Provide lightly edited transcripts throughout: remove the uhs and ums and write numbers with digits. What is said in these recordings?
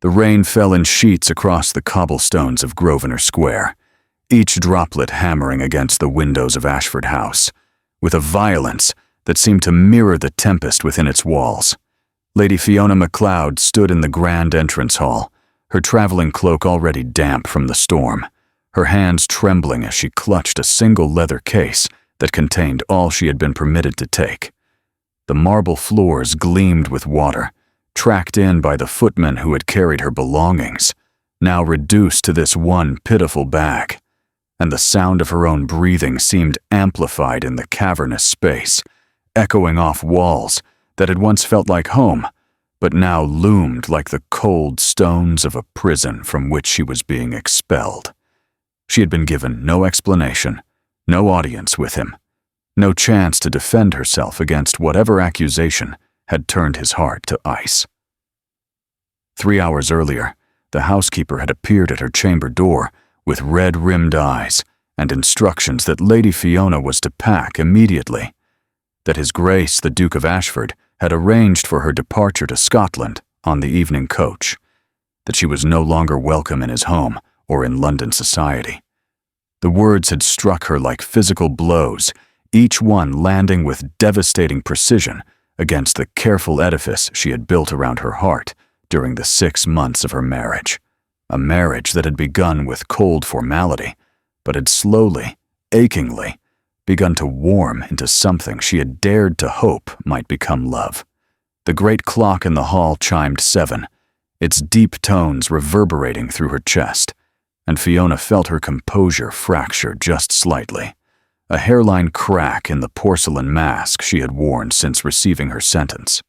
The rain fell in sheets across the cobblestones of Grosvenor Square, each droplet hammering against the windows of Ashford House, with a violence that seemed to mirror the tempest within its walls. Lady Fiona MacLeod stood in the grand entrance hall, her traveling cloak already damp from the storm, her hands trembling as she clutched a single leather case that contained all she had been permitted to take. The marble floors gleamed with water, tracked in by the footmen who had carried her belongings, now reduced to this one pitiful bag, and the sound of her own breathing seemed amplified in the cavernous space, echoing off walls that had once felt like home, but now loomed like the cold stones of a prison from which she was being expelled. She had been given no explanation, no audience with him, no chance to defend herself against whatever accusation had turned his heart to ice. 3 hours earlier, the housekeeper had appeared at her chamber door with red-rimmed eyes and instructions that Lady Fiona was to pack immediately, that His Grace the Duke of Ashford had arranged for her departure to Scotland on the evening coach, that she was no longer welcome in his home or in London society. The words had struck her like physical blows, each one landing with devastating precision against the careful edifice she had built around her heart during the 6 months of her marriage, a marriage that had begun with cold formality, but had slowly, achingly, begun to warm into something she had dared to hope might become love. The great clock in the hall chimed 7, its deep tones reverberating through her chest, and Fiona felt her composure fracture just slightly, a hairline crack in the porcelain mask she had worn since receiving her sentence.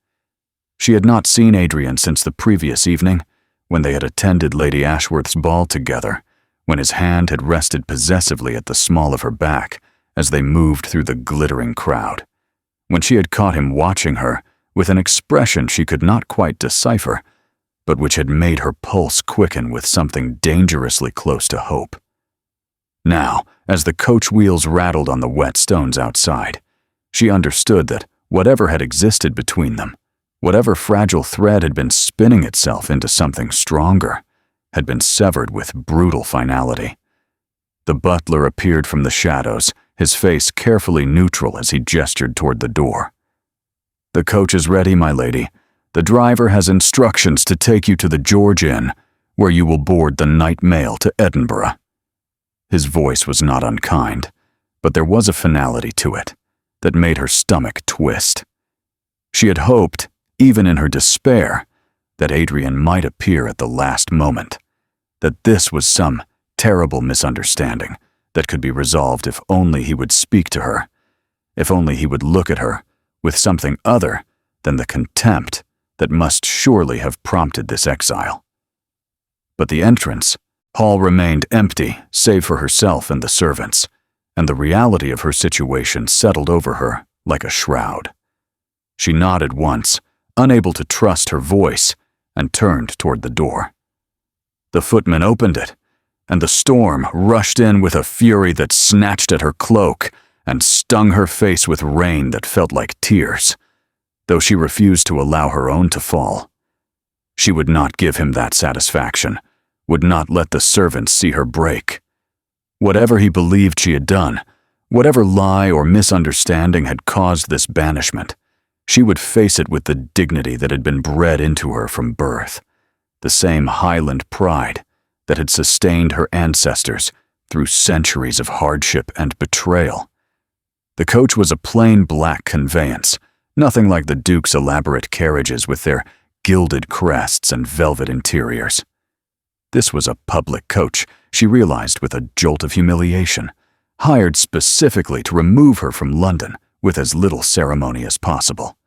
She had not seen Adrien since the previous evening, when they had attended Lady Ashworth's ball together, when his hand had rested possessively at the small of her back as they moved through the glittering crowd, when she had caught him watching her with an expression she could not quite decipher, but which had made her pulse quicken with something dangerously close to hope. Now, as the coach wheels rattled on the wet stones outside, she understood that whatever had existed between them, whatever fragile thread had been spinning itself into something stronger, had been severed with brutal finality. The butler appeared from the shadows, his face carefully neutral as he gestured toward the door. "The coach is ready, my lady. The driver has instructions to take you to the George Inn, where you will board the night mail to Edinburgh." His voice was not unkind, but there was a finality to it that made her stomach twist. She had hoped, even in her despair, that Adrien might appear at the last moment, that this was some terrible misunderstanding that could be resolved if only he would speak to her, if only he would look at her with something other than the contempt that must surely have prompted this exile. But the entrance hall remained empty save for herself and the servants, and the reality of her situation settled over her like a shroud. She nodded once, unable to trust her voice, and turned toward the door. The footman opened it, and the storm rushed in with a fury that snatched at her cloak and stung her face with rain that felt like tears, though she refused to allow her own to fall. She would not give him that satisfaction, would not let the servants see her break. Whatever he believed she had done, whatever lie or misunderstanding had caused this banishment, she would face it with the dignity that had been bred into her from birth, the same Highland pride that had sustained her ancestors through centuries of hardship and betrayal. The coach was a plain black conveyance, nothing like the Duke's elaborate carriages with their gilded crests and velvet interiors. This was a public coach, she realized with a jolt of humiliation, hired specifically to remove her from London with as little ceremony as possible.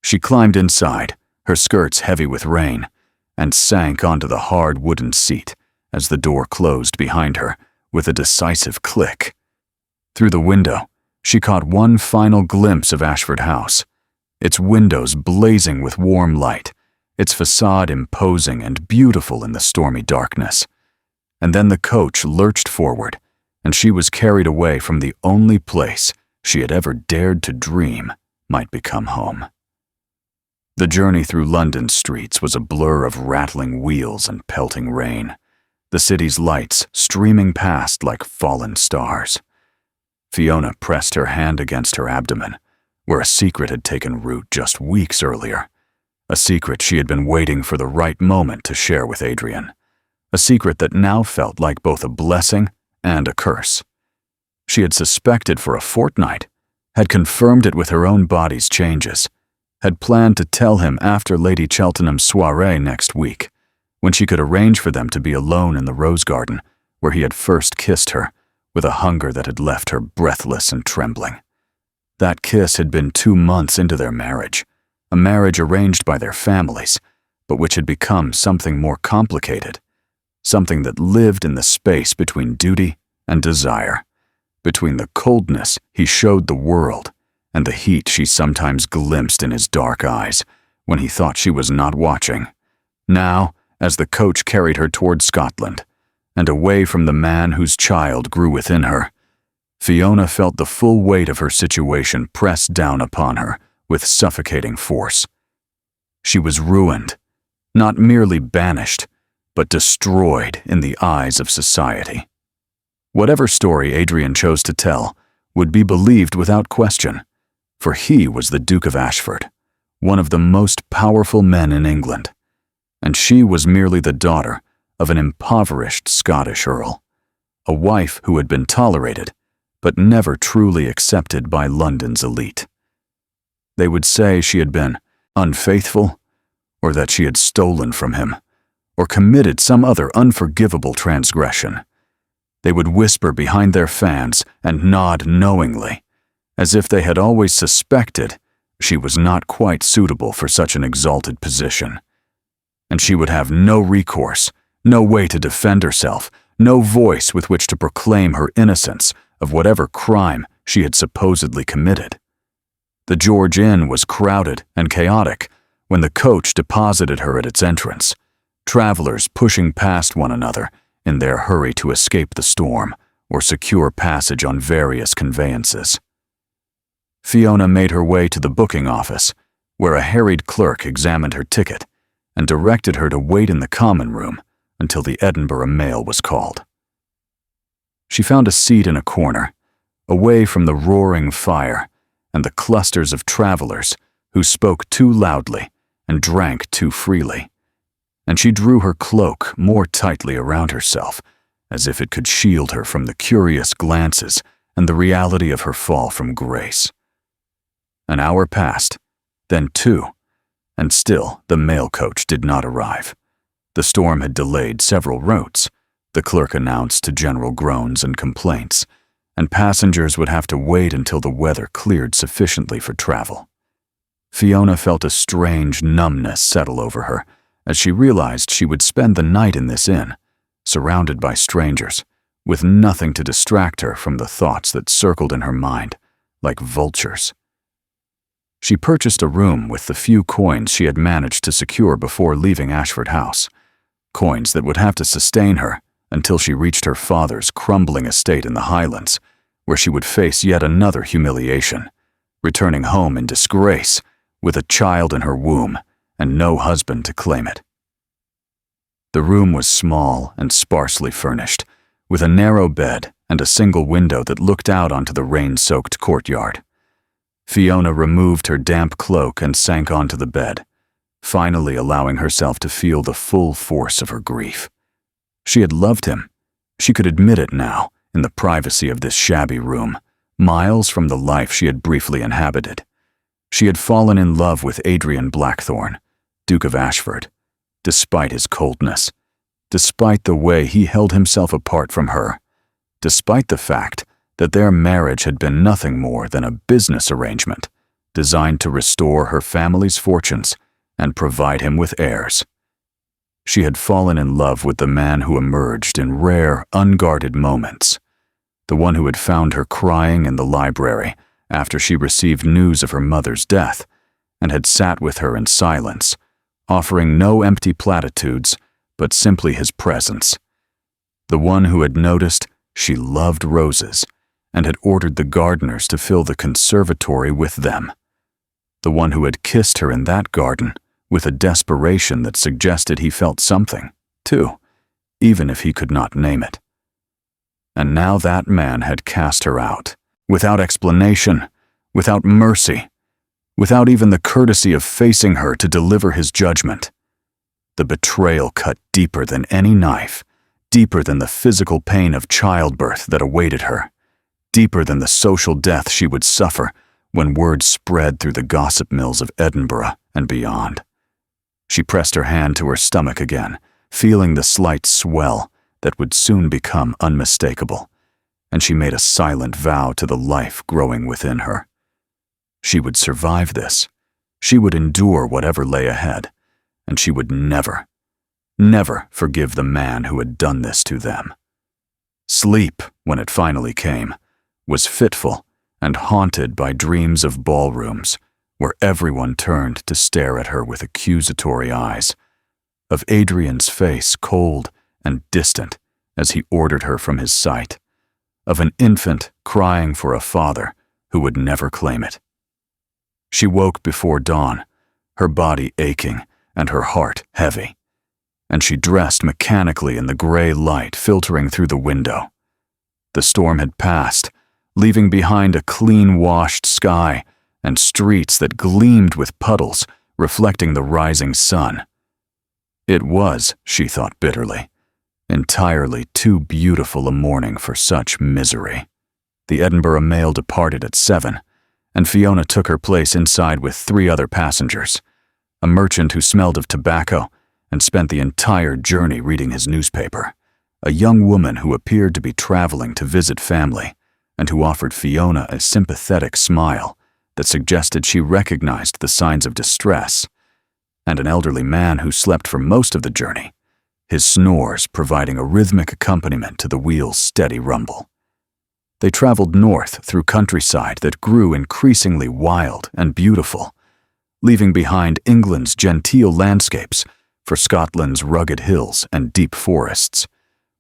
She climbed inside, her skirts heavy with rain, and sank onto the hard wooden seat as the door closed behind her with a decisive click. Through the window, she caught one final glimpse of Ashford House, its windows blazing with warm light, its facade imposing and beautiful in the stormy darkness. And then the coach lurched forward, and she was carried away from the only place she had ever dared to dream might become home. The journey through London's streets was a blur of rattling wheels and pelting rain, the city's lights streaming past like fallen stars. Fiona pressed her hand against her abdomen, where a secret had taken root just weeks earlier. A secret she had been waiting for the right moment to share with Adrien. A secret that now felt like both a blessing and a curse. She had suspected for a fortnight, had confirmed it with her own body's changes, had planned to tell him after Lady Cheltenham's soirée next week, when she could arrange for them to be alone in the rose garden where he had first kissed her, with a hunger that had left her breathless and trembling. That kiss had been 2 months into their marriage, a marriage arranged by their families, but which had become something more complicated, something that lived in the space between duty and desire, between the coldness he showed the world and the heat she sometimes glimpsed in his dark eyes when he thought she was not watching. Now, as the coach carried her toward Scotland, and away from the man whose child grew within her, Fiona felt the full weight of her situation pressed down upon her with suffocating force. She was ruined, not merely banished, but destroyed in the eyes of society. Whatever story Adrien chose to tell would be believed without question, for he was the Duke of Ashford, one of the most powerful men in England, and she was merely the daughter of an impoverished Scottish earl, a wife who had been tolerated, but never truly accepted by London's elite. They would say she had been unfaithful, or that she had stolen from him, or committed some other unforgivable transgression. They would whisper behind their fans and nod knowingly, as if they had always suspected she was not quite suitable for such an exalted position. And she would have no recourse, no way to defend herself, no voice with which to proclaim her innocence of whatever crime she had supposedly committed. The George Inn was crowded and chaotic when the coach deposited her at its entrance, travelers pushing past one another in their hurry to escape the storm or secure passage on various conveyances. Fiona made her way to the booking office, where a harried clerk examined her ticket and directed her to wait in the common room until the Edinburgh mail was called. She found a seat in a corner, away from the roaring fire and the clusters of travelers who spoke too loudly and drank too freely, and she drew her cloak more tightly around herself, as if it could shield her from the curious glances and the reality of her fall from grace. An hour passed, then 2, and still the mail coach did not arrive. The storm had delayed several routes, the clerk announced to general groans and complaints, and passengers would have to wait until the weather cleared sufficiently for travel. Fiona felt a strange numbness settle over her as she realized she would spend the night in this inn, surrounded by strangers, with nothing to distract her from the thoughts that circled in her mind like vultures. She purchased a room with the few coins she had managed to secure before leaving Ashford House, coins that would have to sustain her until she reached her father's crumbling estate in the Highlands, where she would face yet another humiliation, returning home in disgrace with a child in her womb and no husband to claim it. The room was small and sparsely furnished, with a narrow bed and a single window that looked out onto the rain-soaked courtyard. Fiona removed her damp cloak and sank onto the bed, finally allowing herself to feel the full force of her grief. She had loved him. She could admit it now, in the privacy of this shabby room, miles from the life she had briefly inhabited. She had fallen in love with Adrian Blackthorne, Duke of Ashford, despite his coldness, despite the way he held himself apart from her, despite the fact that their marriage had been nothing more than a business arrangement designed to restore her family's fortunes and provide him with heirs. She had fallen in love with the man who emerged in rare, unguarded moments, the one who had found her crying in the library after she received news of her mother's death and had sat with her in silence, offering no empty platitudes, but simply his presence. The one who had noticed she loved roses and had ordered the gardeners to fill the conservatory with them. the one who had kissed her in that garden, with a desperation that suggested he felt something, too, even if he could not name it. And now that man had cast her out, without explanation, without mercy, without even the courtesy of facing her to deliver his judgment. The betrayal cut deeper than any knife, deeper than the physical pain of childbirth that awaited her, deeper than the social death she would suffer when word spread through the gossip mills of Edinburgh and beyond. She pressed her hand to her stomach again, feeling the slight swell that would soon become unmistakable, and she made a silent vow to the life growing within her. She would survive this. She would endure whatever lay ahead, and she would never, never forgive the man who had done this to them. Sleep, when it finally came, was fitful and haunted by dreams of ballrooms where everyone turned to stare at her with accusatory eyes, of Adrian's face cold and distant as he ordered her from his sight, of an infant crying for a father who would never claim it. She woke before dawn, her body aching and her heart heavy, and she dressed mechanically in the gray light filtering through the window. The storm had passed, leaving behind a clean-washed sky and streets that gleamed with puddles reflecting the rising sun. It was, she thought bitterly, entirely too beautiful a morning for such misery. The Edinburgh mail departed at 7, and Fiona took her place inside with 3 other passengers, a merchant who smelled of tobacco and spent the entire journey reading his newspaper, a young woman who appeared to be traveling to visit family and who offered Fiona a sympathetic smile that suggested she recognized the signs of distress, and an elderly man who slept for most of the journey, his snores providing a rhythmic accompaniment to the wheel's steady rumble. They traveled north through countryside that grew increasingly wild and beautiful, leaving behind England's genteel landscapes for Scotland's rugged hills and deep forests.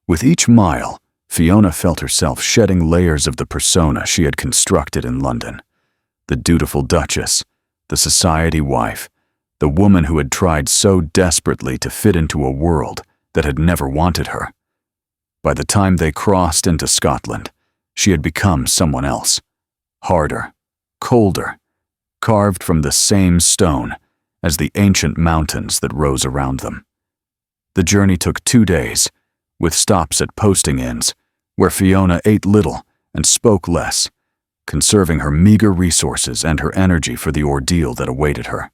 With each mile, Fiona felt herself shedding layers of the persona she had constructed in London. The dutiful duchess, the society wife, the woman who had tried so desperately to fit into a world that had never wanted her. By the time they crossed into Scotland, she had become someone else, harder, colder, carved from the same stone as the ancient mountains that rose around them. The journey took 2 days, with stops at posting inns, where Fiona ate little and spoke less, conserving her meager resources and her energy for the ordeal that awaited her.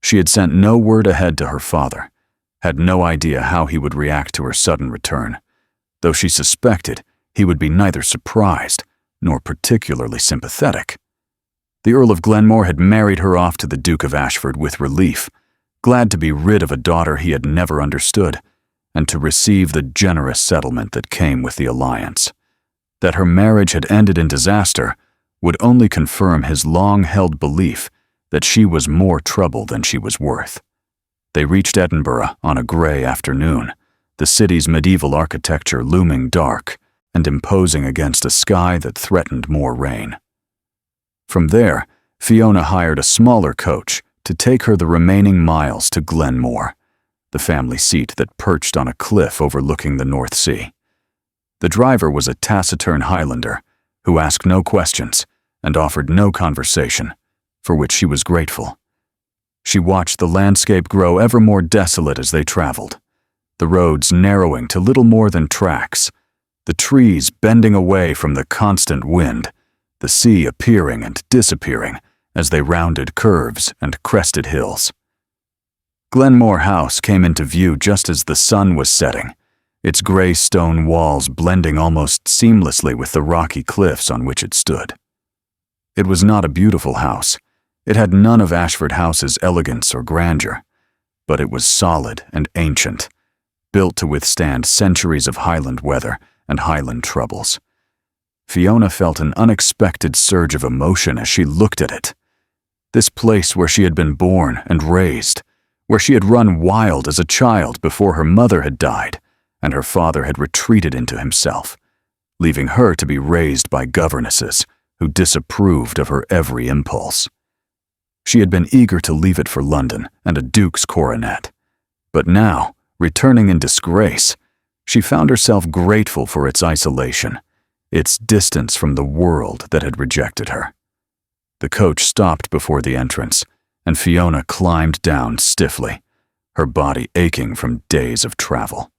She had sent no word ahead to her father, had no idea how he would react to her sudden return, though she suspected he would be neither surprised nor particularly sympathetic. The Earl of Glenmore had married her off to the Duke of Ashford with relief, glad to be rid of a daughter he had never understood, and to receive the generous settlement that came with the alliance. That her marriage had ended in disaster would only confirm his long-held belief that she was more trouble than she was worth. They reached Edinburgh on a gray afternoon, the city's medieval architecture looming dark and imposing against a sky that threatened more rain. From there, Fiona hired a smaller coach to take her the remaining miles to Glenmore, the family seat that perched on a cliff overlooking the North Sea. The driver was a taciturn Highlander who asked no questions and offered no conversation, for which she was grateful. She watched the landscape grow ever more desolate as they traveled, the roads narrowing to little more than tracks, the trees bending away from the constant wind, the sea appearing and disappearing as they rounded curves and crested hills. Glenmore House came into view just as the sun was setting, its gray stone walls blending almost seamlessly with the rocky cliffs on which it stood. It was not a beautiful house. It had none of Ashford House's elegance or grandeur, but it was solid and ancient, built to withstand centuries of Highland weather and Highland troubles. Fiona felt an unexpected surge of emotion as she looked at it. This place where she had been born and raised, where she had run wild as a child before her mother had died and her father had retreated into himself, leaving her to be raised by governesses who disapproved of her every impulse. She had been eager to leave it for London and a duke's coronet. But now, returning in disgrace, she found herself grateful for its isolation, its distance from the world that had rejected her. The coach stopped before the entrance, and Fiona climbed down stiffly, her body aching from days of travel.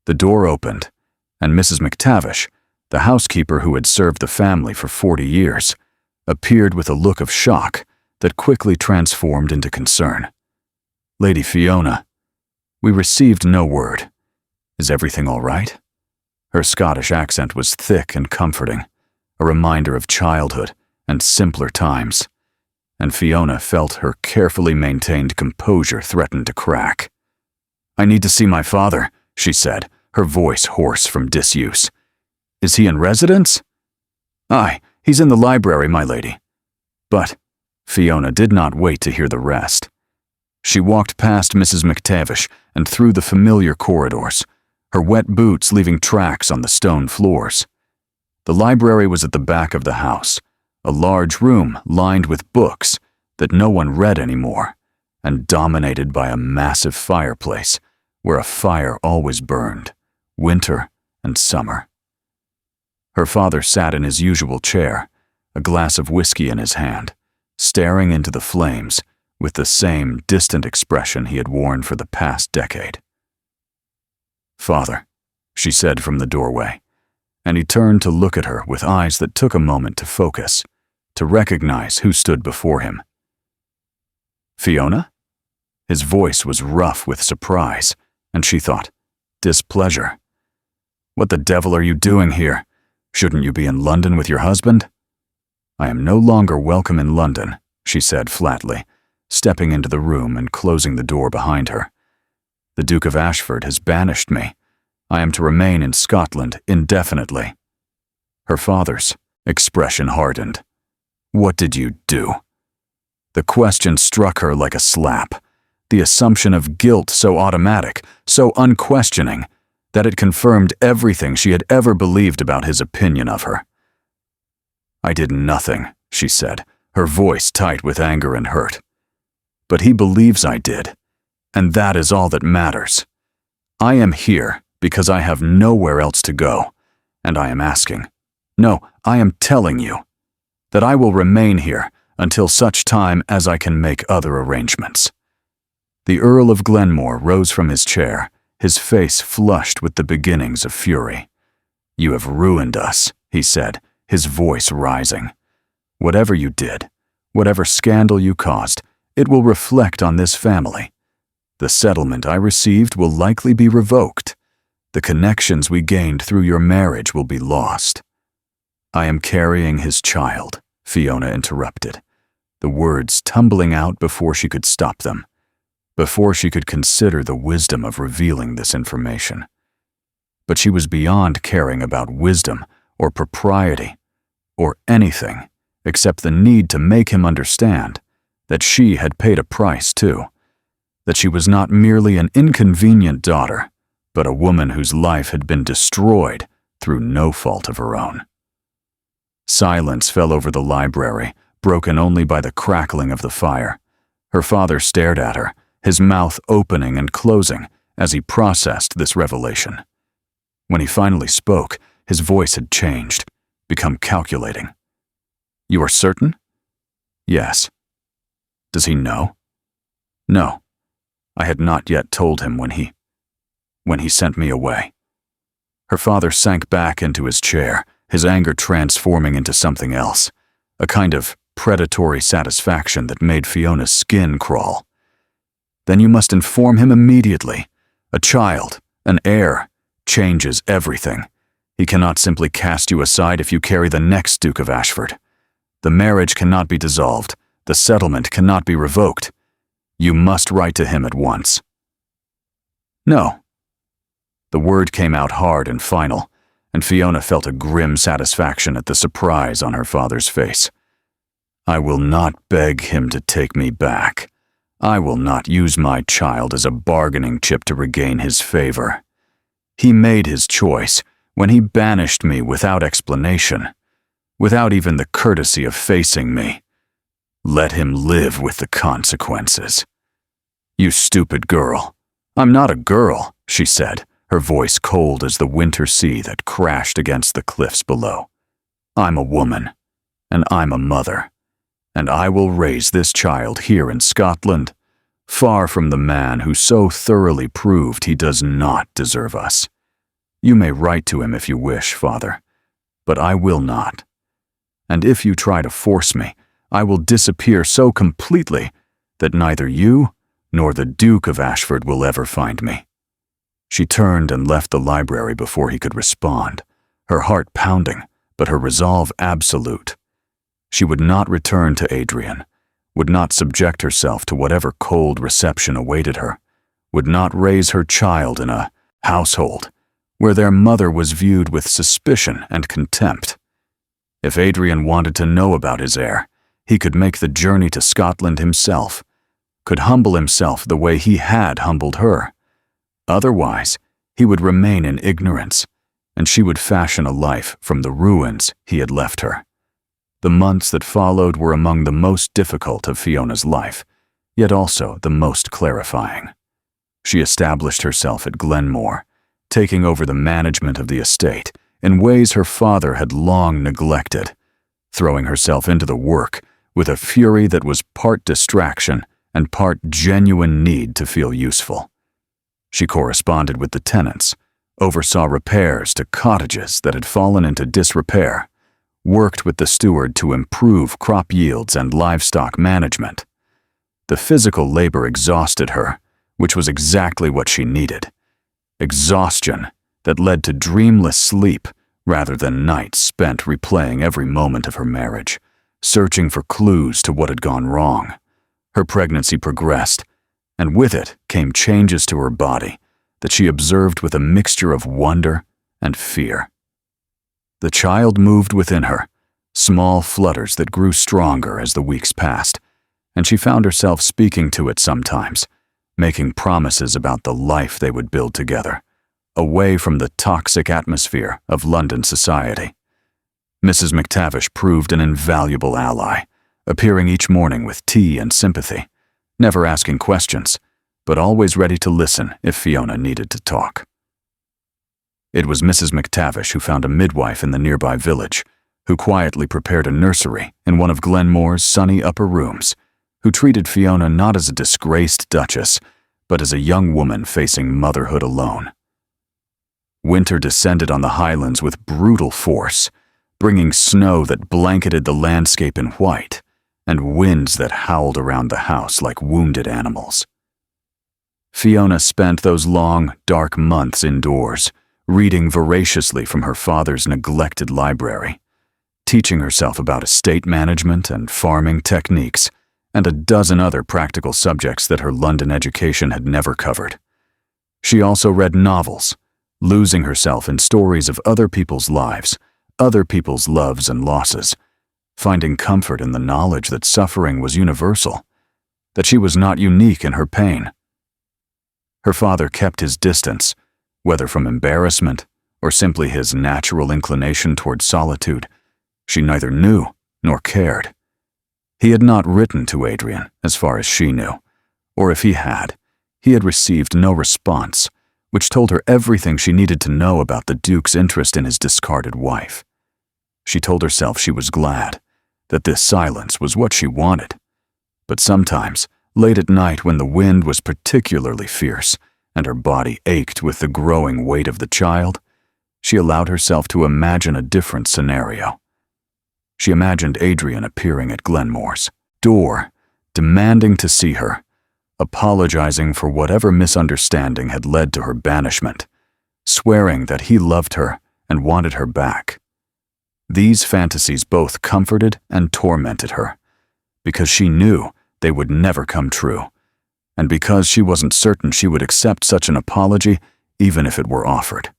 The door opened, and Mrs. McTavish, the housekeeper who had served the family for 40 years, appeared with a look of shock that quickly transformed into concern. "Lady Fiona, we received no word. Is everything all right?" Her Scottish accent was thick and comforting, a reminder of childhood and simpler times, and Fiona felt her carefully maintained composure threaten to crack. "I need to see my father," she said, her voice hoarse from disuse. "Is he in residence?" "Aye, he's in the library, my lady." But Fiona did not wait to hear the rest. She walked past Mrs. McTavish and through the familiar corridors, her wet boots leaving tracks on the stone floors. The library was at the back of the house, a large room lined with books that no one read anymore, and dominated by a massive fireplace where a fire always burned, winter and summer. Her father sat in his usual chair, a glass of whiskey in his hand, staring into the flames with the same distant expression he had worn for the past decade. "Father," she said from the doorway, and he turned to look at her with eyes that took a moment to focus, to recognize who stood before him. "Fiona?" His voice was rough with surprise, and she thought, displeasure. "What the devil are you doing here? Shouldn't you be in London with your husband?" "I am no longer welcome in London," she said flatly, stepping into the room and closing the door behind her. "The Duke of Ashford has banished me. I am to remain in Scotland indefinitely." Her father's expression hardened. "What did you do?" The question struck her like a slap, the assumption of guilt so automatic, so unquestioning, that it confirmed everything she had ever believed about his opinion of her. "I did nothing," she said, her voice tight with anger and hurt. "But he believes I did, and that is all that matters. I am here because I have nowhere else to go, and I am asking, no, I am telling you, that I will remain here until such time as I can make other arrangements." The Earl of Glenmore rose from his chair, his face flushed with the beginnings of fury. "You have ruined us," he said, his voice rising. "Whatever you did, whatever scandal you caused, it will reflect on this family. The settlement I received will likely be revoked. The connections we gained through your marriage will be lost." "I am carrying his child," Fiona interrupted, the words tumbling out before she could stop them, before she could consider the wisdom of revealing this information. But she was beyond caring about wisdom or propriety or anything except the need to make him understand that she had paid a price too, that she was not merely an inconvenient daughter, but a woman whose life had been destroyed through no fault of her own. Silence fell over the library, broken only by the crackling of the fire. Her father stared at her, his mouth opening and closing as he processed this revelation. When he finally spoke, his voice had changed, become calculating. "You are certain?" "Yes." "Does he know?" "No. I had not yet told him when he sent me away." Her father sank back into his chair, his anger transforming into something else, a kind of predatory satisfaction that made Fiona's skin crawl. "Then you must inform him immediately. A child, an heir, changes everything. He cannot simply cast you aside if you carry the next Duke of Ashford. The marriage cannot be dissolved. The settlement cannot be revoked. You must write to him at once." "No." The word came out hard and final, and Fiona felt a grim satisfaction at the surprise on her father's face. "I will not beg him to take me back. I will not use my child as a bargaining chip to regain his favor. He made his choice when he banished me without explanation, without even the courtesy of facing me. Let him live with the consequences. You stupid girl. I'm not a girl, she said, her voice cold as the winter sea that crashed against the cliffs below. I'm a woman, and I'm a mother, and I will raise this child here in Scotland, far from the man who so thoroughly proved he does not deserve us. You may write to him if you wish, Father, but I will not. And if you try to force me, I will disappear so completely that neither you nor the Duke of Ashford will ever find me. She turned and left the library before he could respond, her heart pounding, but her resolve absolute. She would not return to Adrien, would not subject herself to whatever cold reception awaited her, would not raise her child in a household where their mother was viewed with suspicion and contempt. If Adrien wanted to know about his heir, he could make the journey to Scotland himself, could humble himself the way he had humbled her. Otherwise, he would remain in ignorance, and she would fashion a life from the ruins he had left her. The months that followed were among the most difficult of Fiona's life, yet also the most clarifying. She established herself at Glenmore, taking over the management of the estate in ways her father had long neglected, throwing herself into the work with a fury that was part distraction and part genuine need to feel useful. She corresponded with the tenants, oversaw repairs to cottages that had fallen into disrepair, worked with the steward to improve crop yields and livestock management. The physical labor exhausted her, which was exactly what she needed. Exhaustion that led to dreamless sleep rather than nights spent replaying every moment of her marriage, searching for clues to what had gone wrong. Her pregnancy progressed, and with it came changes to her body that she observed with a mixture of wonder and fear. The child moved within her, small flutters that grew stronger as the weeks passed, and she found herself speaking to it sometimes, making promises about the life they would build together, away from the toxic atmosphere of London society. Mrs. McTavish proved an invaluable ally, appearing each morning with tea and sympathy, never asking questions, but always ready to listen if Fiona needed to talk. It was Mrs. McTavish who found a midwife in the nearby village, who quietly prepared a nursery in one of Glenmore's sunny upper rooms, who treated Fiona not as a disgraced duchess, but as a young woman facing motherhood alone. Winter descended on the Highlands with brutal force, bringing snow that blanketed the landscape in white, and winds that howled around the house like wounded animals. Fiona spent those long, dark months indoors, reading voraciously from her father's neglected library, teaching herself about estate management and farming techniques, and a dozen other practical subjects that her London education had never covered. She also read novels, losing herself in stories of other people's lives, other people's loves and losses, finding comfort in the knowledge that suffering was universal, that she was not unique in her pain. Her father kept his distance, whether from embarrassment or simply his natural inclination toward solitude. She neither knew nor cared. He had not written to Adrien, as far as she knew, or if he had received no response, which told her everything she needed to know about the Duke's interest in his discarded wife. She told herself she was glad, that this silence was what she wanted. But sometimes, late at night when the wind was particularly fierce and her body ached with the growing weight of the child, she allowed herself to imagine a different scenario. She imagined Adrien appearing at Glenmore's door, demanding to see her, apologizing for whatever misunderstanding had led to her banishment, swearing that he loved her and wanted her back. These fantasies both comforted and tormented her, because she knew they would never come true, and because she wasn't certain she would accept such an apology even if it were offered.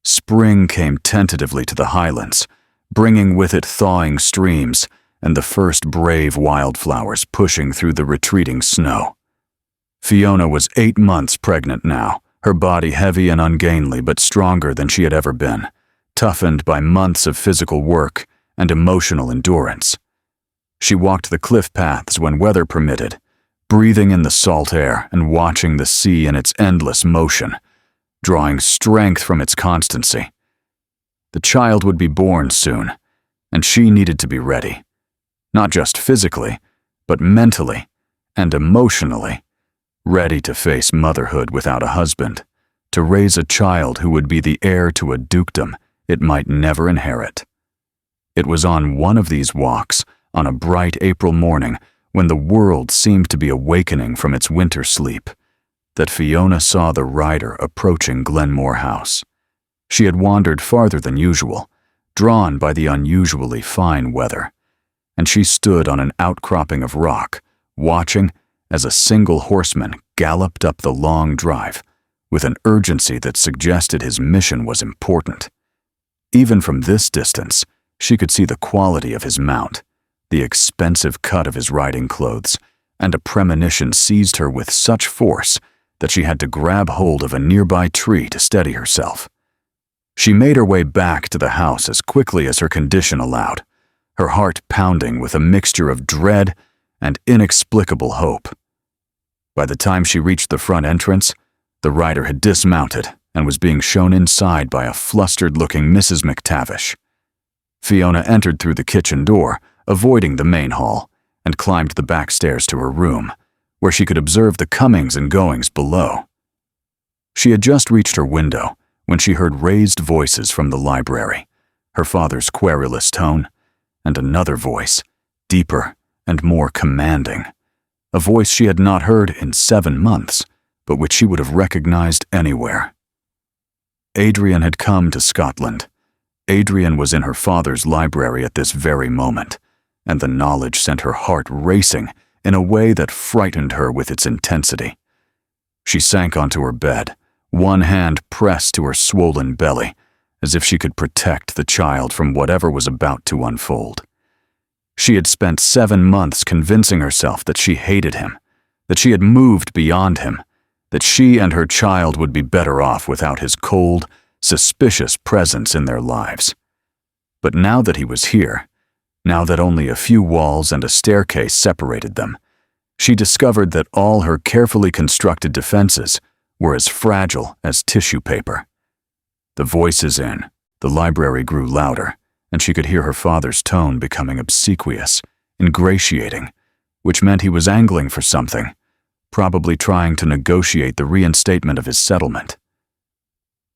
Spring came tentatively to the Highlands, bringing with it thawing streams and the first brave wildflowers pushing through the retreating snow. Fiona was 8 months pregnant now, her body heavy and ungainly but stronger than she had ever been, toughened by months of physical work and emotional endurance. She walked the cliff paths when weather permitted, breathing in the salt air and watching the sea in its endless motion, drawing strength from its constancy. The child would be born soon, and she needed to be ready, not just physically, but mentally and emotionally, ready to face motherhood without a husband, to raise a child who would be the heir to a dukedom it might never inherit. It was on one of these walks, on a bright April morning, when the world seemed to be awakening from its winter sleep, that Fiona saw the rider approaching Glenmore House. She had wandered farther than usual, drawn by the unusually fine weather, and she stood on an outcropping of rock, watching as a single horseman galloped up the long drive, with an urgency that suggested his mission was important. Even from this distance, she could see the quality of his mount, the expensive cut of his riding clothes, and a premonition seized her with such force that she had to grab hold of a nearby tree to steady herself. She made her way back to the house as quickly as her condition allowed, her heart pounding with a mixture of dread and inexplicable hope. By the time she reached the front entrance, the rider had dismounted and was being shown inside by a flustered-looking Mrs. McTavish. Fiona entered through the kitchen door, avoiding the main hall, and climbed the back stairs to her room, where she could observe the comings and goings below. She had just reached her window when she heard raised voices from the library, her father's querulous tone, and another voice, deeper and more commanding, a voice she had not heard in 7 months, but which she would have recognized anywhere. Adrien had come to Scotland. Adrien was in her father's library at this very moment, and the knowledge sent her heart racing in a way that frightened her with its intensity. She sank onto her bed, one hand pressed to her swollen belly, as if she could protect the child from whatever was about to unfold. She had spent 7 months convincing herself that she hated him, that she had moved beyond him, that she and her child would be better off without his cold, suspicious presence in their lives. But now that he was here, now that only a few walls and a staircase separated them, she discovered that all her carefully constructed defenses were as fragile as tissue paper. The voices in the library grew louder, and she could hear her father's tone becoming obsequious, ingratiating, which meant he was angling for something, probably trying to negotiate the reinstatement of his settlement.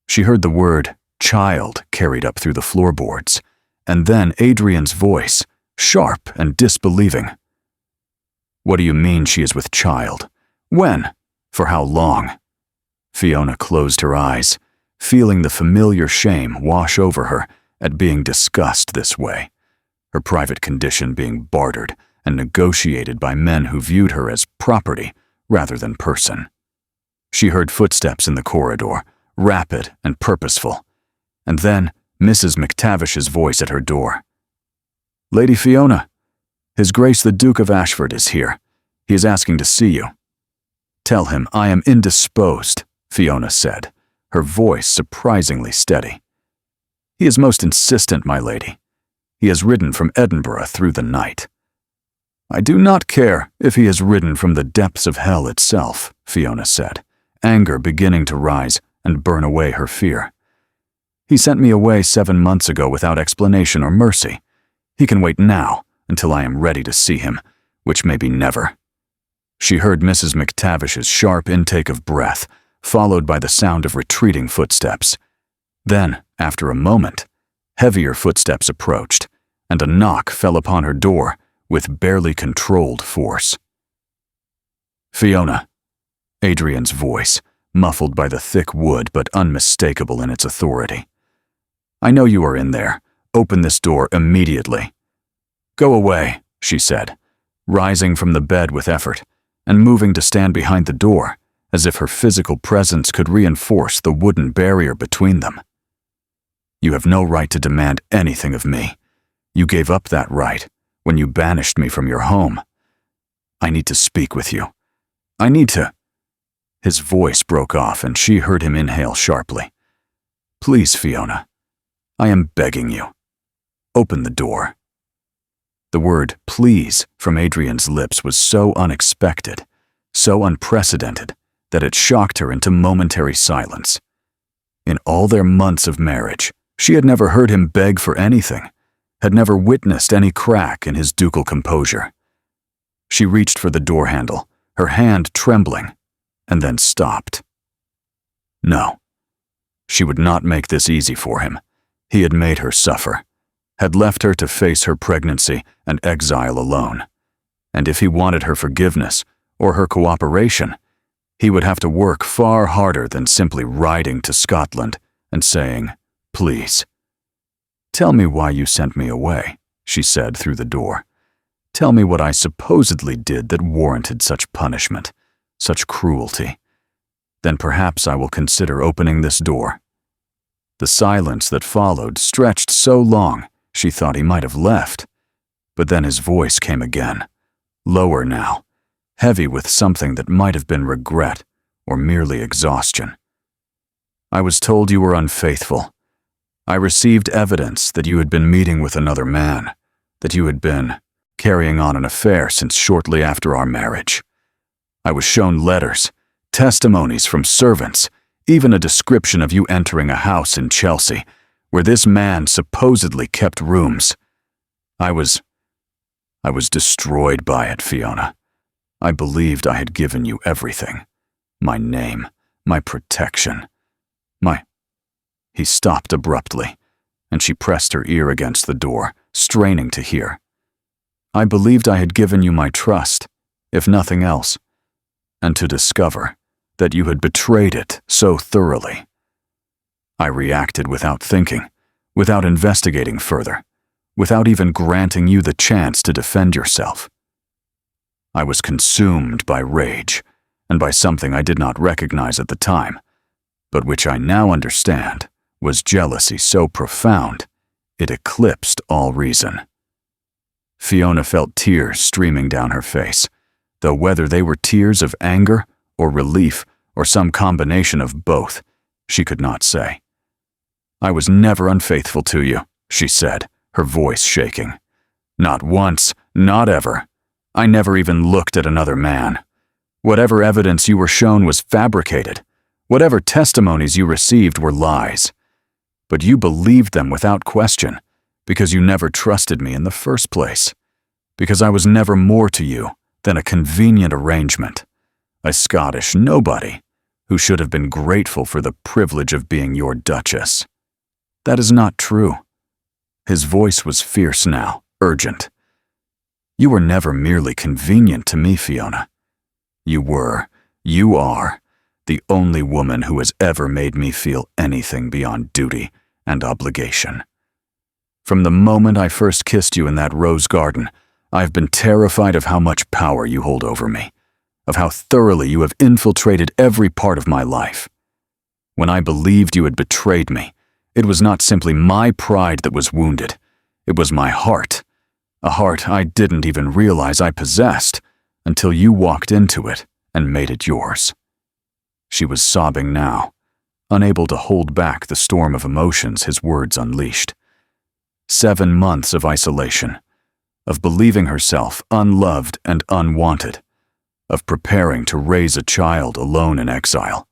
She heard the word child carried up through the floorboards, and then Adrian's voice, sharp and disbelieving. "What do you mean she is with child? When? For how long?" Fiona closed her eyes, feeling the familiar shame wash over her at being discussed this way, her private condition being bartered and negotiated by men who viewed her as property rather than person. She heard footsteps in the corridor, rapid and purposeful, and then Mrs. McTavish's voice at her door. "Lady Fiona, His Grace the Duke of Ashford is here. He is asking to see you." "Tell him I am indisposed," Fiona said, her voice surprisingly steady. "He is most insistent, my lady. He has ridden from Edinburgh through the night." "I do not care if he has ridden from the depths of hell itself," Fiona said, anger beginning to rise and burn away her fear. "He sent me away 7 months ago without explanation or mercy. He can wait now until I am ready to see him, which may be never." She heard Mrs. McTavish's sharp intake of breath, followed by the sound of retreating footsteps. Then, after a moment, heavier footsteps approached, and a knock fell upon her door with barely controlled force. "Fiona," Adrian's voice, muffled by the thick wood but unmistakable in its authority. "I know you are in there. Open this door immediately." "Go away," she said, rising from the bed with effort and moving to stand behind the door, as if her physical presence could reinforce the wooden barrier between them. "You have no right to demand anything of me. You gave up that right when you banished me from your home. I need to speak with you. I need to—" His voice broke off and she heard him inhale sharply. "Please, Fiona, I am begging you. Open the door." The word please from Adrian's lips was so unexpected, so unprecedented, that it shocked her into momentary silence. In all their months of marriage, she had never heard him beg for anything, had never witnessed any crack in his ducal composure. She reached for the door handle, her hand trembling, and then stopped. No. She would not make this easy for him. He had made her suffer, had left her to face her pregnancy and exile alone. And if he wanted her forgiveness or her cooperation, he would have to work far harder than simply riding to Scotland and saying, "Please." "Tell me why you sent me away," she said through the door. "Tell me what I supposedly did that warranted such punishment, such cruelty. Then perhaps I will consider opening this door." The silence that followed stretched so long she thought he might have left. But then his voice came again, lower now, heavy with something that might have been regret or merely exhaustion. "I was told you were unfaithful. I received evidence that you had been meeting with another man, that you had been carrying on an affair since shortly after our marriage. I was shown letters, testimonies from servants, even a description of you entering a house in Chelsea, where this man supposedly kept rooms. I was destroyed by it, Fiona. I believed I had given you everything. My name, my protection, my—" He stopped abruptly, and she pressed her ear against the door, straining to hear. "I believed I had given you my trust, if nothing else, and to discover that you had betrayed it so thoroughly. I reacted without thinking, without investigating further, without even granting you the chance to defend yourself. I was consumed by rage and by something I did not recognize at the time, but which I now understand was jealousy so profound it eclipsed all reason." Fiona felt tears streaming down her face, though whether they were tears of anger or relief or some combination of both, she could not say. "I was never unfaithful to you," she said, her voice shaking. "Not once, not ever. I never even looked at another man. Whatever evidence you were shown was fabricated. Whatever testimonies you received were lies. But you believed them without question, because you never trusted me in the first place, because I was never more to you than a convenient arrangement, a Scottish nobody who should have been grateful for the privilege of being your Duchess. That is not true." His voice was fierce now, urgent. "You were never merely convenient to me, Fiona. You are, the only woman who has ever made me feel anything beyond duty and obligation. From the moment I first kissed you in that rose garden, I've been terrified of how much power you hold over me, of how thoroughly you have infiltrated every part of my life. When I believed you had betrayed me, it was not simply my pride that was wounded, it was my heart, a heart I didn't even realize I possessed until you walked into it and made it yours." She was sobbing now, unable to hold back the storm of emotions his words unleashed. 7 months of isolation, of believing herself unloved and unwanted, of preparing to raise a child alone in exile.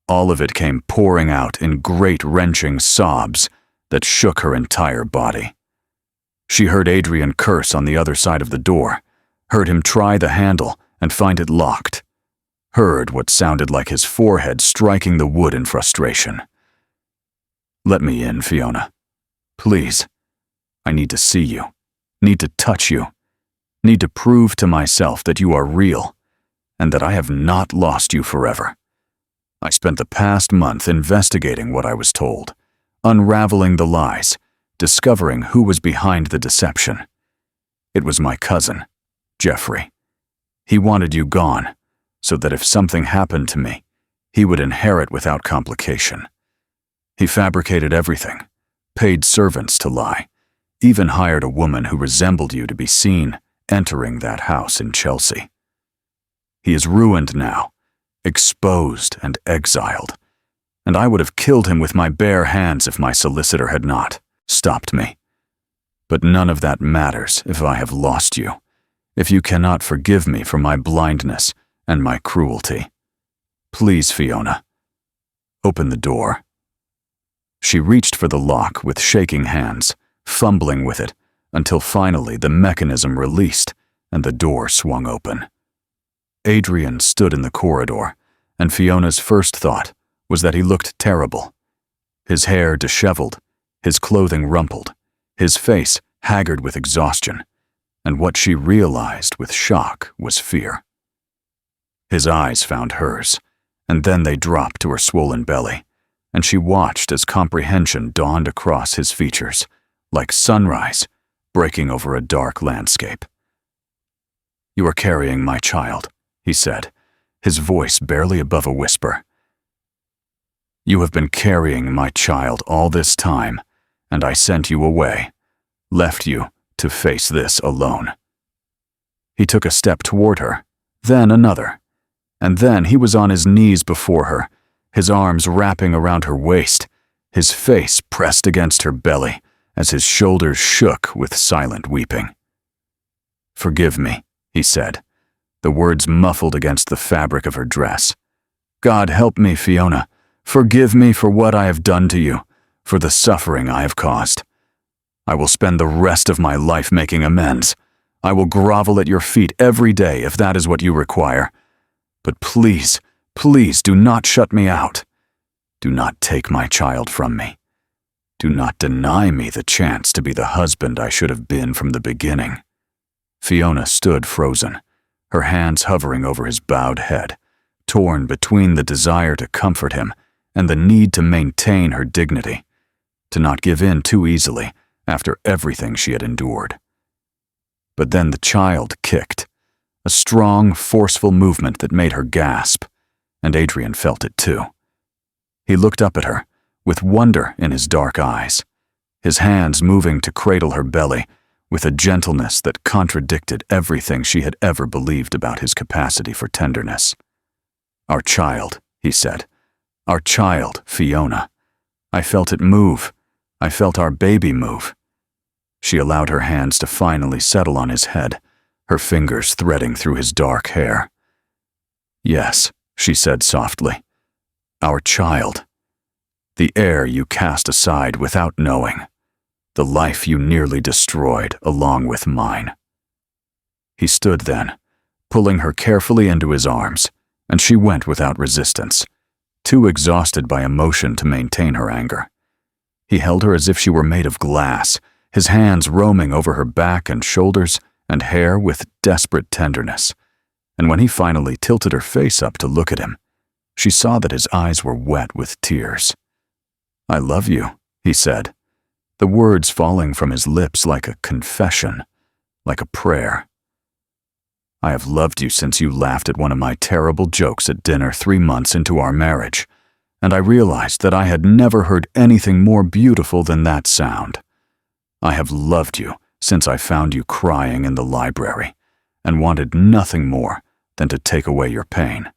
All of it came pouring out in great wrenching sobs that shook her entire body. She heard Adrien curse on the other side of the door, heard him try the handle and find it locked, heard what sounded like his forehead striking the wood in frustration. "Let me in, Fiona. Please. I need to see you, need to touch you, need to prove to myself that you are real, and that I have not lost you forever. I spent the past month investigating what I was told, unraveling the lies, discovering who was behind the deception. It was my cousin, Geoffrey. He wanted you gone, so that if something happened to me, he would inherit without complication. He fabricated everything, paid servants to lie, even hired a woman who resembled you to be seen entering that house in Chelsea. He is ruined now, exposed and exiled, and I would have killed him with my bare hands if my solicitor had not stopped me. But none of that matters if I have lost you, if you cannot forgive me for my blindness and my cruelty. Please, Fiona, open the door." She reached for the lock with shaking hands, fumbling with it, until finally the mechanism released and the door swung open. Adrien stood in the corridor, and Fiona's first thought was that he looked terrible. His hair disheveled, his clothing rumpled, his face haggard with exhaustion, and what she realized with shock was fear. His eyes found hers, and then they dropped to her swollen belly, and she watched as comprehension dawned across his features, like sunrise breaking over a dark landscape. "You are carrying my child," he said, his voice barely above a whisper. "You have been carrying my child all this time, and I sent you away, left you to face this alone." He took a step toward her, then another, and then he was on his knees before her, his arms wrapping around her waist, his face pressed against her belly as his shoulders shook with silent weeping. "Forgive me," he said, the words muffled against the fabric of her dress. "God help me, Fiona. Forgive me for what I have done to you, for the suffering I have caused. I will spend the rest of my life making amends. I will grovel at your feet every day if that is what you require. But please, please do not shut me out. Do not take my child from me. Do not deny me the chance to be the husband I should have been from the beginning." Fiona stood frozen, her hands hovering over his bowed head, torn between the desire to comfort him and the need to maintain her dignity, to not give in too easily after everything she had endured. But then the child kicked, a strong, forceful movement that made her gasp, and Adrien felt it too. He looked up at her, with wonder in his dark eyes, his hands moving to cradle her belly with a gentleness that contradicted everything she had ever believed about his capacity for tenderness. "Our child," he said. "Our child, Fiona. I felt it move. I felt our baby move." She allowed her hands to finally settle on his head, her fingers threading through his dark hair. "Yes," she said softly. "Our child. The heir you cast aside without knowing. The life you nearly destroyed along with mine." He stood then, pulling her carefully into his arms, and she went without resistance, too exhausted by emotion to maintain her anger. He held her as if she were made of glass, his hands roaming over her back and shoulders and hair with desperate tenderness, and when he finally tilted her face up to look at him, she saw that his eyes were wet with tears. "I love you," he said, the words falling from his lips like a confession, like a prayer. "I have loved you since you laughed at one of my terrible jokes at dinner 3 months into our marriage, and I realized that I had never heard anything more beautiful than that sound. I have loved you since I found you crying in the library, and wanted nothing more than to take away your pain.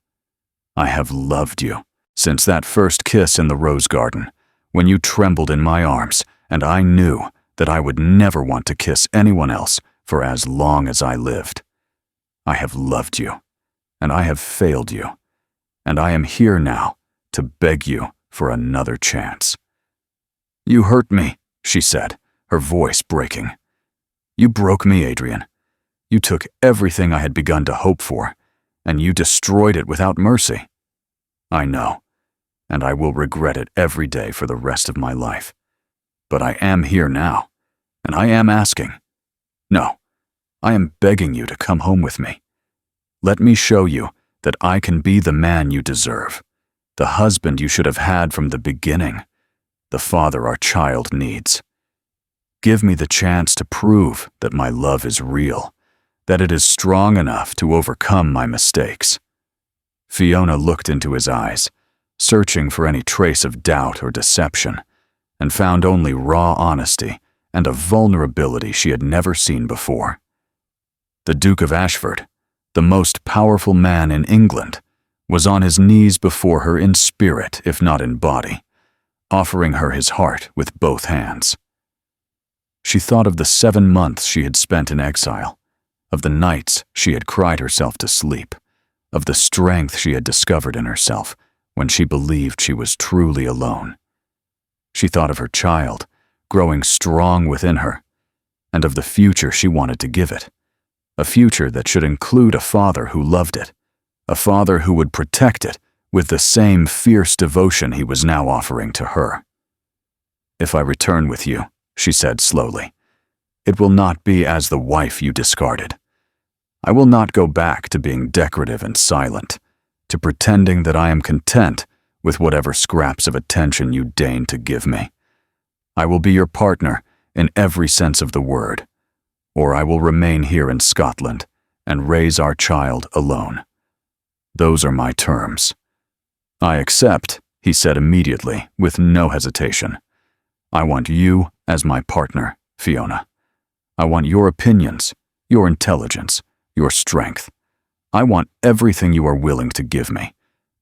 I have loved you since that first kiss in the rose garden, when you trembled in my arms, and I knew that I would never want to kiss anyone else for as long as I lived. I have loved you, and I have failed you, and I am here now to beg you for another chance." "You hurt me," she said, her voice breaking. "You broke me, Adrien. You took everything I had begun to hope for, and you destroyed it without mercy. I know, and I will regret it every day for the rest of my life. But I am here now, and I am asking. No, I am begging you to come home with me. Let me show you that I can be the man you deserve, the husband you should have had from the beginning, the father our child needs. Give me the chance to prove that my love is real, that it is strong enough to overcome my mistakes." Fiona looked into his eyes, searching for any trace of doubt or deception, and found only raw honesty and a vulnerability she had never seen before. The Duke of Ashford, the most powerful man in England, was on his knees before her in spirit if not in body, offering her his heart with both hands. She thought of the 7 months she had spent in exile, of the nights she had cried herself to sleep, of the strength she had discovered in herself when she believed she was truly alone. She thought of her child, growing strong within her, and of the future she wanted to give it, a future that should include a father who loved it, a father who would protect it with the same fierce devotion he was now offering to her. "If I return with you," she said slowly, "it will not be as the wife you discarded. I will not go back to being decorative and silent, to pretending that I am content with whatever scraps of attention you deign to give me. I will be your partner in every sense of the word, or I will remain here in Scotland and raise our child alone. Those are my terms." "I accept," he said immediately, with no hesitation. "I want you as my partner, Fiona. I want your opinions, your intelligence, your strength. I want everything you are willing to give me,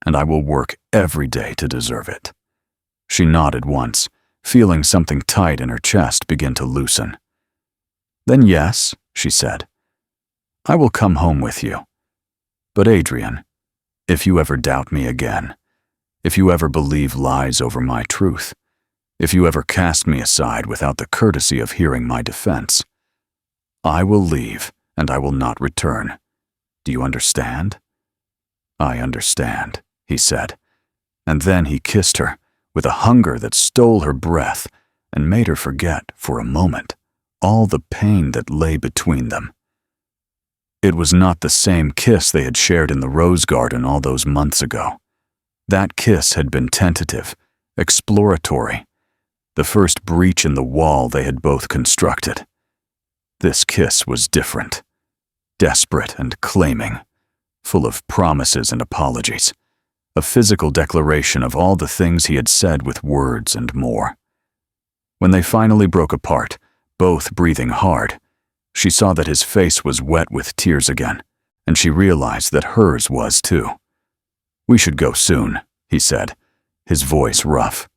and I will work every day to deserve it." She nodded once, feeling something tight in her chest begin to loosen. "Then yes," she said, "I will come home with you. But Adrien, if you ever doubt me again, if you ever believe lies over my truth, if you ever cast me aside without the courtesy of hearing my defense, I will leave and I will not return. Do you understand?" "I understand," he said, and then he kissed her with a hunger that stole her breath and made her forget, for a moment, all the pain that lay between them. It was not the same kiss they had shared in the rose garden all those months ago. That kiss had been tentative, exploratory, the first breach in the wall they had both constructed. This kiss was different, desperate and claiming, full of promises and apologies, a physical declaration of all the things he had said with words and more. When they finally broke apart, both breathing hard, she saw that his face was wet with tears again, and she realized that hers was too. "We should go soon," he said, his voice rough.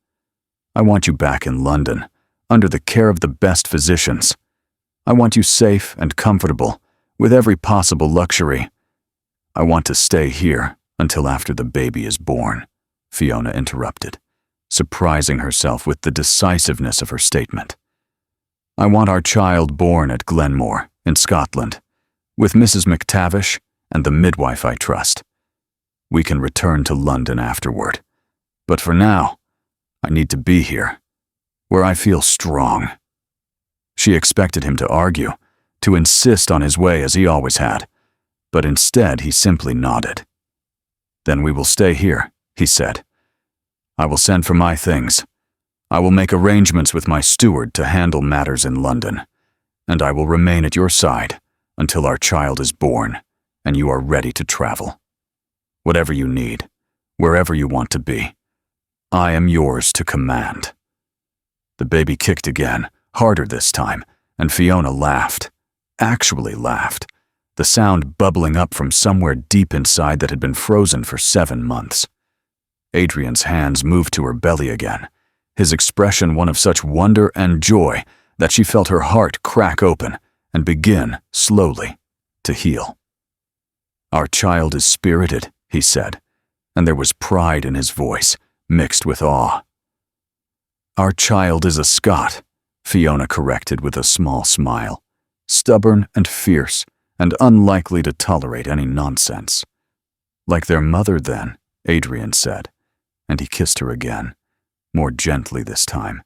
"I want you back in London, under the care of the best physicians. I want you safe and comfortable, with every possible luxury. I want to stay here until after the baby is born," Fiona interrupted, surprising herself with the decisiveness of her statement. "I want our child born at Glenmore, in Scotland, with Mrs. McTavish and the midwife I trust. We can return to London afterward. But for now, I need to be here, where I feel strong." She expected him to argue, to insist on his way as he always had, but instead he simply nodded. "Then we will stay here," he said. "I will send for my things. I will make arrangements with my steward to handle matters in London, and I will remain at your side until our child is born and you are ready to travel. Whatever you need, wherever you want to be, I am yours to command." The baby kicked again, harder this time, and Fiona laughed, actually laughed, the sound bubbling up from somewhere deep inside that had been frozen for 7 months. Adrian's hands moved to her belly again, his expression one of such wonder and joy that she felt her heart crack open and begin, slowly, to heal. "Our child is spirited," he said, and there was pride in his voice, mixed with awe. "Our child is a Scot," Fiona corrected with a small smile, "stubborn and fierce, and unlikely to tolerate any nonsense." "Like their mother, then," Adrien said, and he kissed her again, more gently this time,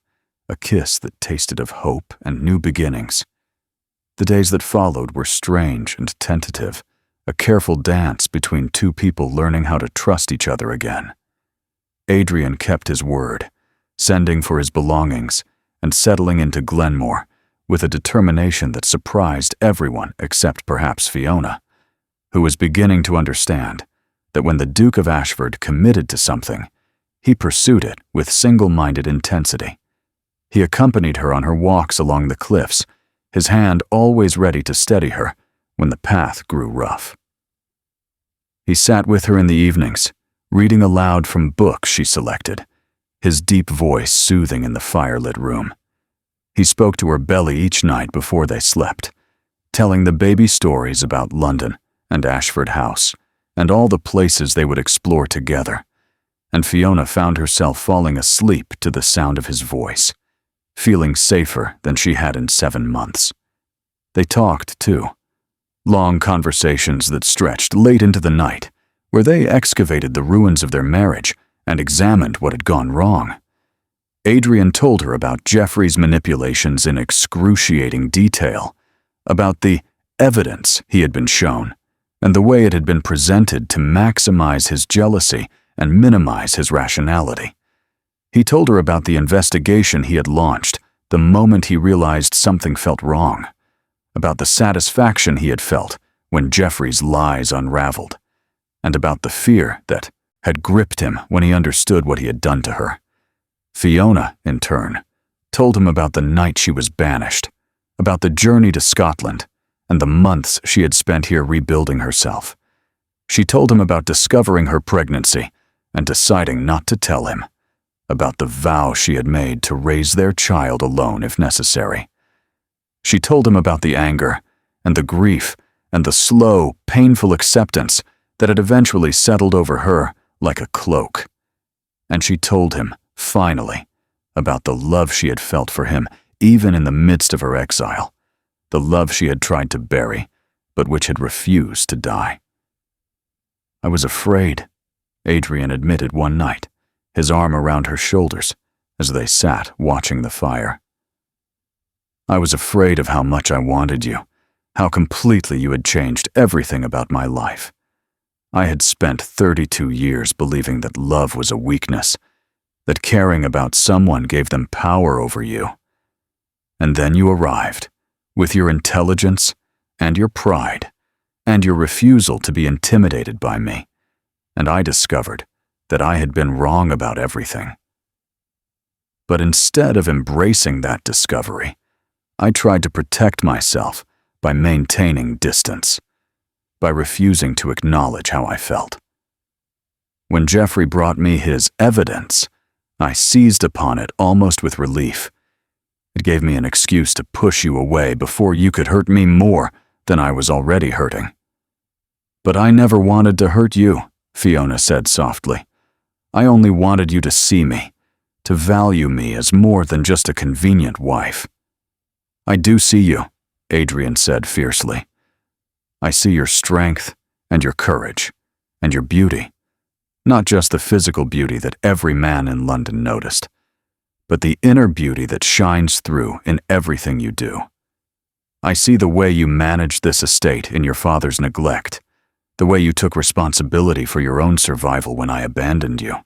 a kiss that tasted of hope and new beginnings. The days that followed were strange and tentative, a careful dance between two people learning how to trust each other again. Adrien kept his word, sending for his belongings and settling into Glenmore with a determination that surprised everyone except perhaps Fiona, who was beginning to understand that when the Duke of Ashford committed to something, he pursued it with single-minded intensity. He accompanied her on her walks along the cliffs, his hand always ready to steady her when the path grew rough. He sat with her in the evenings, reading aloud from books she selected, his deep voice soothing in the firelit room. He spoke to her belly each night before they slept, telling the baby stories about London and Ashford House and all the places they would explore together, and Fiona found herself falling asleep to the sound of his voice, feeling safer than she had in 7 months. They talked, too. Long conversations that stretched late into the night, where they excavated the ruins of their marriage and examined what had gone wrong. Adrien told her about Geoffrey's manipulations in excruciating detail, about the evidence he had been shown, and the way it had been presented to maximize his jealousy and minimize his rationality. He told her about the investigation he had launched the moment he realized something felt wrong, about the satisfaction he had felt when Geoffrey's lies unraveled, and about the fear that had gripped him when he understood what he had done to her. Fiona, in turn, told him about the night she was banished, about the journey to Scotland, and the months she had spent here rebuilding herself. She told him about discovering her pregnancy and deciding not to tell him, about the vow she had made to raise their child alone if necessary. She told him about the anger and the grief and the slow, painful acceptance that had eventually settled over her like a cloak. And she told him, finally, about the love she had felt for him even in the midst of her exile, the love she had tried to bury, but which had refused to die. "I was afraid," Adrien admitted one night, his arm around her shoulders as they sat watching the fire. "I was afraid of how much I wanted you, how completely you had changed everything about my life. I had spent 32 years believing that love was a weakness, that caring about someone gave them power over you. And then you arrived, with your intelligence and your pride, and your refusal to be intimidated by me, and I discovered that I had been wrong about everything. But instead of embracing that discovery, I tried to protect myself by maintaining distance, by refusing to acknowledge how I felt. When Geoffrey brought me his evidence, I seized upon it almost with relief. It gave me an excuse to push you away before you could hurt me more than I was already hurting." "But I never wanted to hurt you," Fiona said softly. "I only wanted you to see me, to value me as more than just a convenient wife." "I do see you," Adrien said fiercely. "I see your strength and your courage and your beauty, not just the physical beauty that every man in London noticed, but the inner beauty that shines through in everything you do. I see the way you managed this estate in your father's neglect, the way you took responsibility for your own survival when I abandoned you.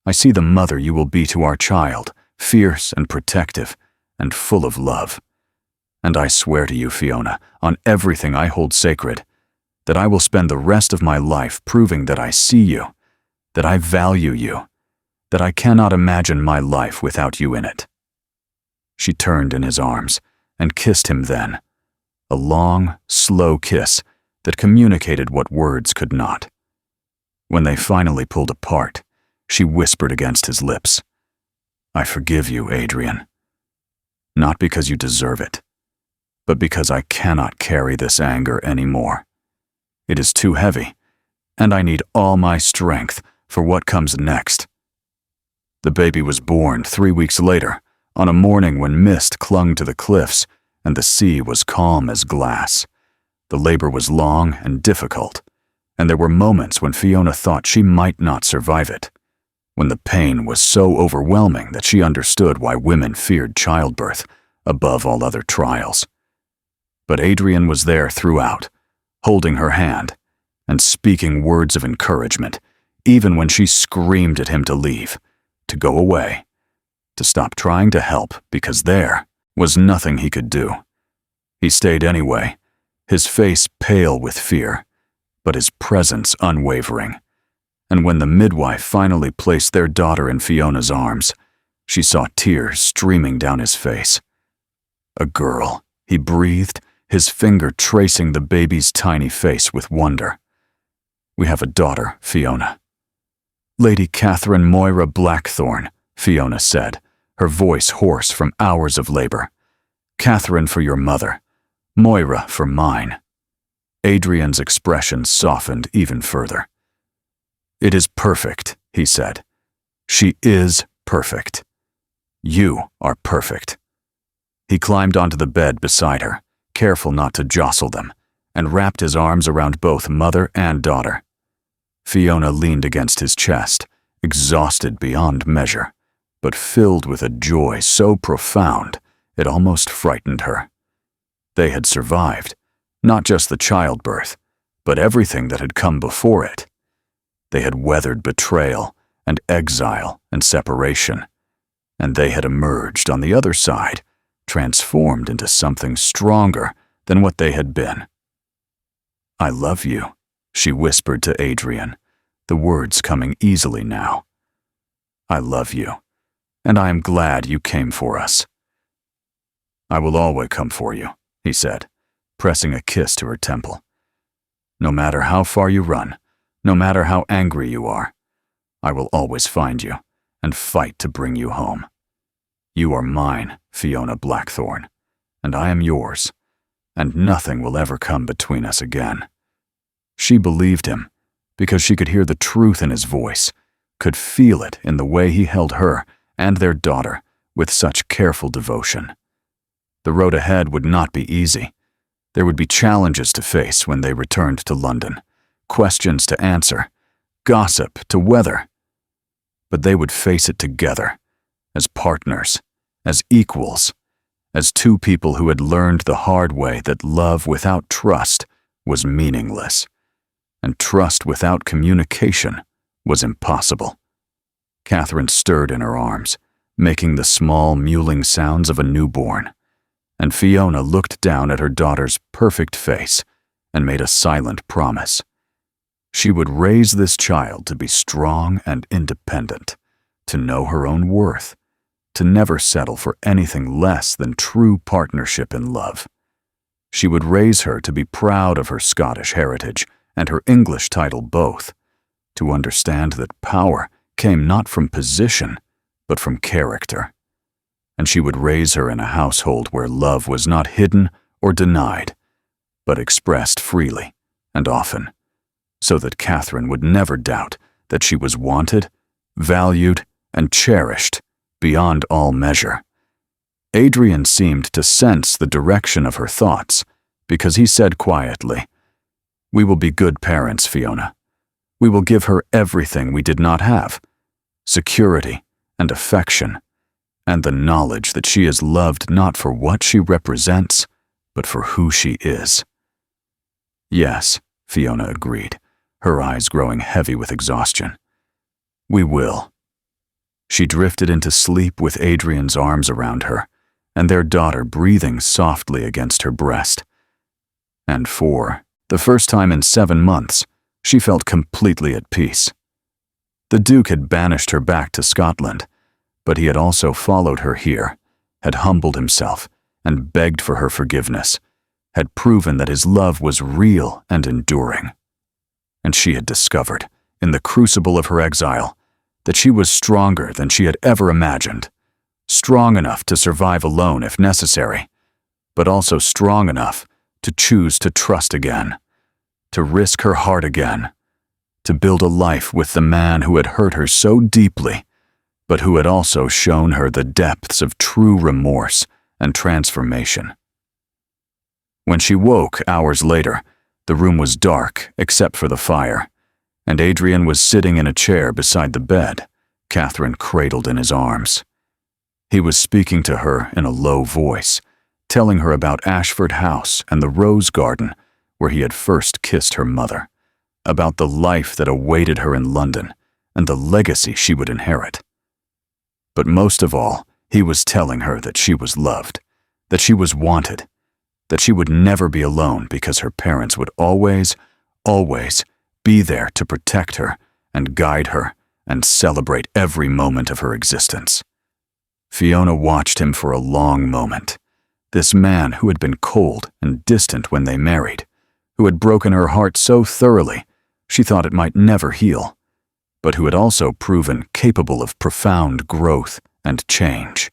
I see the mother you will be to our child, fierce and protective and full of love. And I swear to you, Fiona, on everything I hold sacred, that I will spend the rest of my life proving that I see you, that I value you, that I cannot imagine my life without you in it." She turned in his arms and kissed him then, a long, slow kiss that communicated what words could not. When they finally pulled apart, she whispered against his lips, "I forgive you, Adrien. Not because you deserve it, but because I cannot carry this anger anymore. It is too heavy, and I need all my strength for what comes next." The baby was born 3 weeks later, on a morning when mist clung to the cliffs and the sea was calm as glass. The labor was long and difficult, and there were moments when Fiona thought she might not survive it, when the pain was so overwhelming that she understood why women feared childbirth above all other trials. But Adrien was there throughout, holding her hand and speaking words of encouragement, even when she screamed at him to leave, to go away, to stop trying to help because there was nothing he could do. He stayed anyway, his face pale with fear, but his presence unwavering. And when the midwife finally placed their daughter in Fiona's arms, she saw tears streaming down his face. "A girl," he breathed, his finger tracing the baby's tiny face with wonder. "We have a daughter, Fiona." "Lady Catherine Moira Blackthorne," Fiona said, her voice hoarse from hours of labor. "Catherine for your mother, Moira for mine." Adrian's expression softened even further. "It is perfect," he said. "She is perfect. You are perfect." He climbed onto the bed beside her, careful not to jostle them, and wrapped his arms around both mother and daughter. Fiona leaned against his chest, exhausted beyond measure, but filled with a joy so profound it almost frightened her. They had survived, not just the childbirth, but everything that had come before it. They had weathered betrayal and exile and separation, and they had emerged on the other side, transformed into something stronger than what they had been. "I love you," she whispered to Adrien, the words coming easily now. "I love you, and I am glad you came for us." "I will always come for you," he said, pressing a kiss to her temple. "No matter how far you run, no matter how angry you are, I will always find you and fight to bring you home. You are mine, Fiona Blackthorne, and I am yours, and nothing will ever come between us again." She believed him because she could hear the truth in his voice, could feel it in the way he held her and their daughter with such careful devotion. The road ahead would not be easy. There would be challenges to face when they returned to London, questions to answer, gossip to weather. But they would face it together, as partners, as equals, as two people who had learned the hard way that love without trust was meaningless, and trust without communication was impossible. Catherine stirred in her arms, making the small mewling sounds of a newborn, and Fiona looked down at her daughter's perfect face and made a silent promise. She would raise this child to be strong and independent, to know her own worth, to never settle for anything less than true partnership in love. She would raise her to be proud of her Scottish heritage and her English title both, to understand that power came not from position, but from character. And she would raise her in a household where love was not hidden or denied, but expressed freely and often, so that Catherine would never doubt that she was wanted, valued, and cherished beyond all measure. Adrien seemed to sense the direction of her thoughts, because he said quietly, "We will be good parents, Fiona. We will give her everything we did not have, security and affection, and the knowledge that she is loved not for what she represents, but for who she is." "Yes," Fiona agreed, her eyes growing heavy with exhaustion. "We will." She drifted into sleep with Adrian's arms around her, and their daughter breathing softly against her breast. And for the first time in 7 months, she felt completely at peace. The Duke had banished her back to Scotland, but he had also followed her here, had humbled himself and begged for her forgiveness, had proven that his love was real and enduring. And she had discovered, in the crucible of her exile, that she was stronger than she had ever imagined, strong enough to survive alone if necessary, but also strong enough to choose to trust again, to risk her heart again, to build a life with the man who had hurt her so deeply, but who had also shown her the depths of true remorse and transformation. When she woke hours later, the room was dark except for the fire, and Adrien was sitting in a chair beside the bed, Catherine cradled in his arms. He was speaking to her in a low voice, telling her about Ashford House and the rose garden where he had first kissed her mother, about the life that awaited her in London and the legacy she would inherit. But most of all, he was telling her that she was loved, that she was wanted, that she would never be alone because her parents would always, always be there to protect her and guide her and celebrate every moment of her existence. Fiona watched him for a long moment, this man who had been cold and distant when they married, who had broken her heart so thoroughly she thought it might never heal, but who had also proven capable of profound growth and change.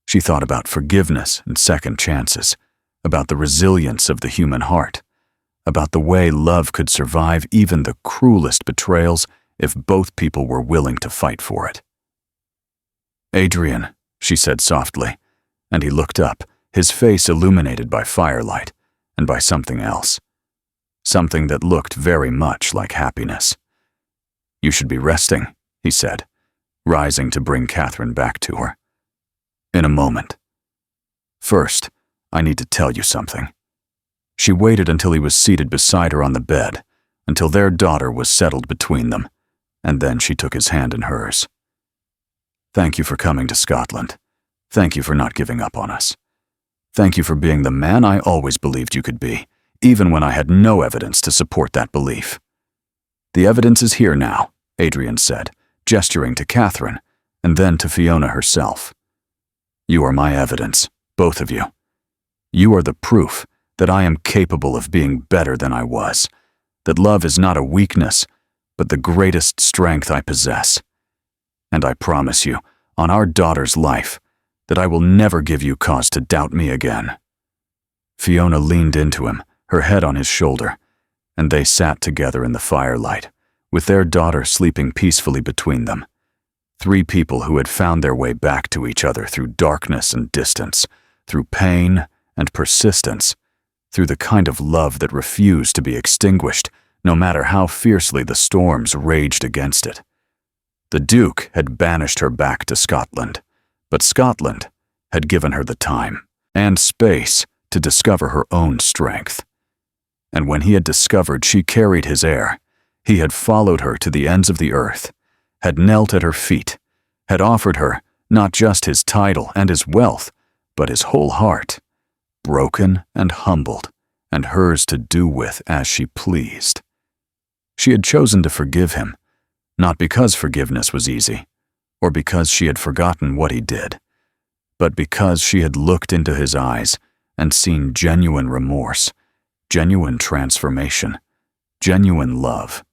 She thought about forgiveness and second chances, about the resilience of the human heart, about the way love could survive even the cruelest betrayals if both people were willing to fight for it. "Adrien," she said softly, and he looked up, his face illuminated by firelight and by something else. Something that looked very much like happiness. "You should be resting," he said, rising to bring Catherine back to her. "In a moment. First, I need to tell you something." She waited until he was seated beside her on the bed, until their daughter was settled between them, and then she took his hand in hers. "Thank you for coming to Scotland. Thank you for not giving up on us. Thank you for being the man I always believed you could be, even when I had no evidence to support that belief." "The evidence is here now," Adrien said, gesturing to Catherine, and then to Fiona herself. "You are my evidence, both of you. You are the proof that I am capable of being better than I was, that love is not a weakness, but the greatest strength I possess. And I promise you, on our daughter's life, that I will never give you cause to doubt me again." Fiona leaned into him, her head on his shoulder, and they sat together in the firelight, with their daughter sleeping peacefully between them. Three people who had found their way back to each other through darkness and distance, through pain and persistence, through the kind of love that refused to be extinguished, no matter how fiercely the storms raged against it. The Duke had banished her back to Scotland, but Scotland had given her the time and space to discover her own strength. And when he had discovered she carried his heir, he had followed her to the ends of the earth, had knelt at her feet, had offered her not just his title and his wealth, but his whole heart, broken and humbled, and hers to do with as she pleased. She had chosen to forgive him, not because forgiveness was easy, or because she had forgotten what he did, but because she had looked into his eyes and seen genuine remorse, genuine transformation, genuine love.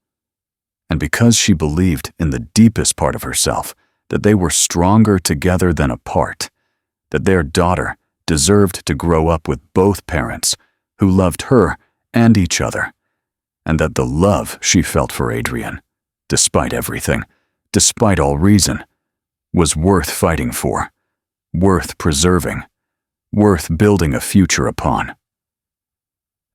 And because she believed in the deepest part of herself that they were stronger together than apart, that their daughter deserved to grow up with both parents who loved her and each other, and that the love she felt for Adrien, despite everything, despite all reason, was worth fighting for, worth preserving, worth building a future upon.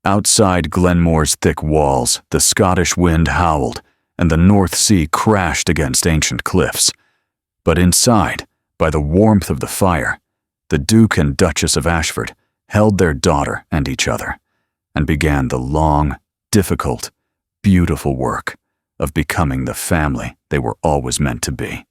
Outside Glenmore's thick walls, the Scottish wind howled, and the North Sea crashed against ancient cliffs. But inside, by the warmth of the fire, the Duke and Duchess of Ashford held their daughter and each other, and began the long, difficult, beautiful work of becoming the family they were always meant to be.